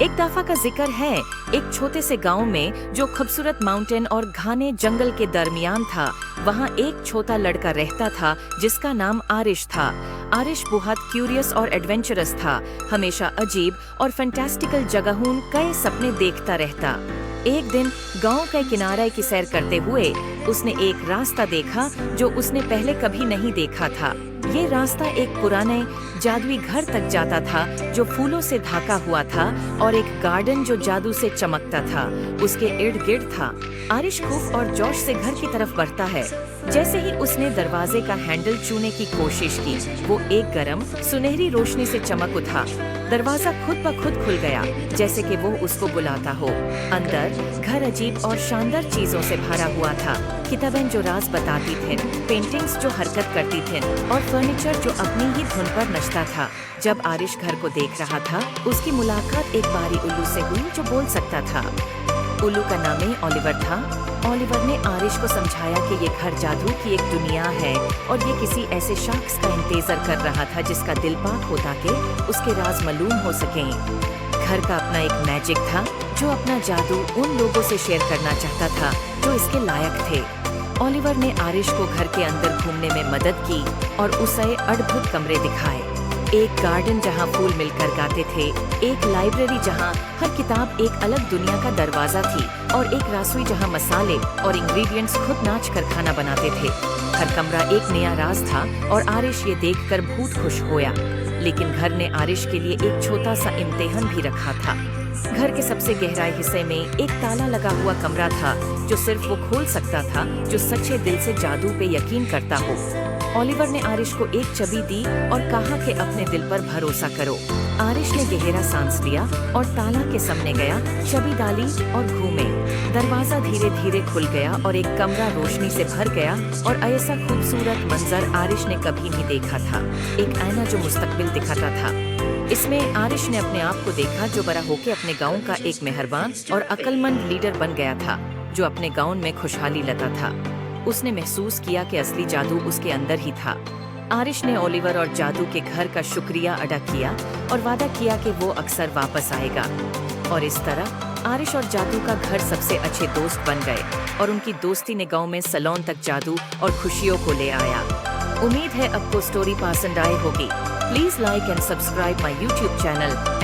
एक दफा का जिक्र है, एक छोटे से गांव में जो खूबसूरत माउंटेन और घने जंगल के दरमियान था, वहां एक छोटा लड़का रहता था जिसका नाम आरिश था। आरिश बहुत क्यूरियस और एडवेंचरस था, हमेशा अजीब और फैंटास्टिकल जगहों कई सपने देखता रहता। एक दिन गांव के किनारे की सैर करते हुए उसने एक रास्ता देखा जो उसने पहले कभी नहीं देखा था। ये रास्ता एक पुराने जादुई घर तक जाता था जो फूलों से ढका हुआ था और एक गार्डन जो जादू से चमकता था उसके इर्द गिर्द था। आरिश खूब और जोश से घर की तरफ बढ़ता है। जैसे ही उसने दरवाजे का हैंडल छूने की कोशिश की, वो एक गरम सुनहरी रोशनी से चमक उठा। दरवाजा खुद ब खुद खुल गया, जैसे कि वो उसको बुलाता हो। अंदर घर अजीब और शानदार चीजों से भरा हुआ था। किताबें जो राज बताती थीं, पेंटिंग्स जो हरकत करती थीं और फर्नीचर जो अपनी ही धुन पर नचता था। जब आरिश घर को देख रहा था, उसकी मुलाकात एक बारी उल्लू से हुई जो बोल सकता था। उल्लू का नाम ओलिवर था। ओलिवर ने आरिश को समझाया कि ये घर जादू की एक दुनिया है और ये किसी ऐसे शख्स का इंतजार कर रहा था जिसका दिल पाक हो ताकि उसके राज मालूम हो सकें। घर का अपना एक मैजिक था जो अपना जादू उन लोगों से शेयर करना चाहता था जो इसके लायक थे। ओलिवर ने आरिश को घर के अंदर घूमने में मदद की और उसे अद्भुत कमरे दिखाए। एक गार्डन जहां फूल मिलकर गाते थे, एक लाइब्रेरी जहां हर किताब एक अलग दुनिया का दरवाजा थी और एक रसोई जहां मसाले और इंग्रेडिएंट्स खुद नाच कर खाना बनाते थे। हर कमरा एक नया राज था और आरिश ये देखकर बहुत खुश होया। लेकिन घर ने आरिश के लिए एक छोटा सा इम्तिहान भी रखा था। घर के सबसे गहराई हिस्से में एक ताला लगा हुआ कमरा था जो सिर्फ वो खोल सकता था जो सच्चे दिल से जादू पे यकीन करता हो। ओलिवर ने आरिश को एक चाबी दी और कहा कि अपने दिल पर भरोसा करो। आरिश ने गहरा सांस लिया और ताला के सामने गया, चाबी डाली और घूमे। दरवाजा धीरे धीरे खुल गया और एक कमरा रोशनी से भर गया और ऐसा खूबसूरत मंजर आरिश ने कभी नहीं देखा था। एक आईना जो मुस्तकबिल दिखाता था। इसमें आरिश ने अपने आप को देखा जो बड़ा होकर अपने गाँव का एक मेहरबान और अक्लमंद लीडर बन गया था जो अपने गाँव में खुशहाली लाता था। उसने महसूस किया कि असली जादू उसके अंदर ही था। आरिश ने ओलिवर और जादू के घर का शुक्रिया अदा किया और वादा किया कि वो अक्सर वापस आएगा। और इस तरह आरिश और जादू का घर सबसे अच्छे दोस्त बन गए और उनकी दोस्ती ने गांव में सैलून तक जादू और खुशियों को ले आया। उम्मीद है आपको स्टोरी पसंद आई होगी। Please like and subscribe my YouTube channel.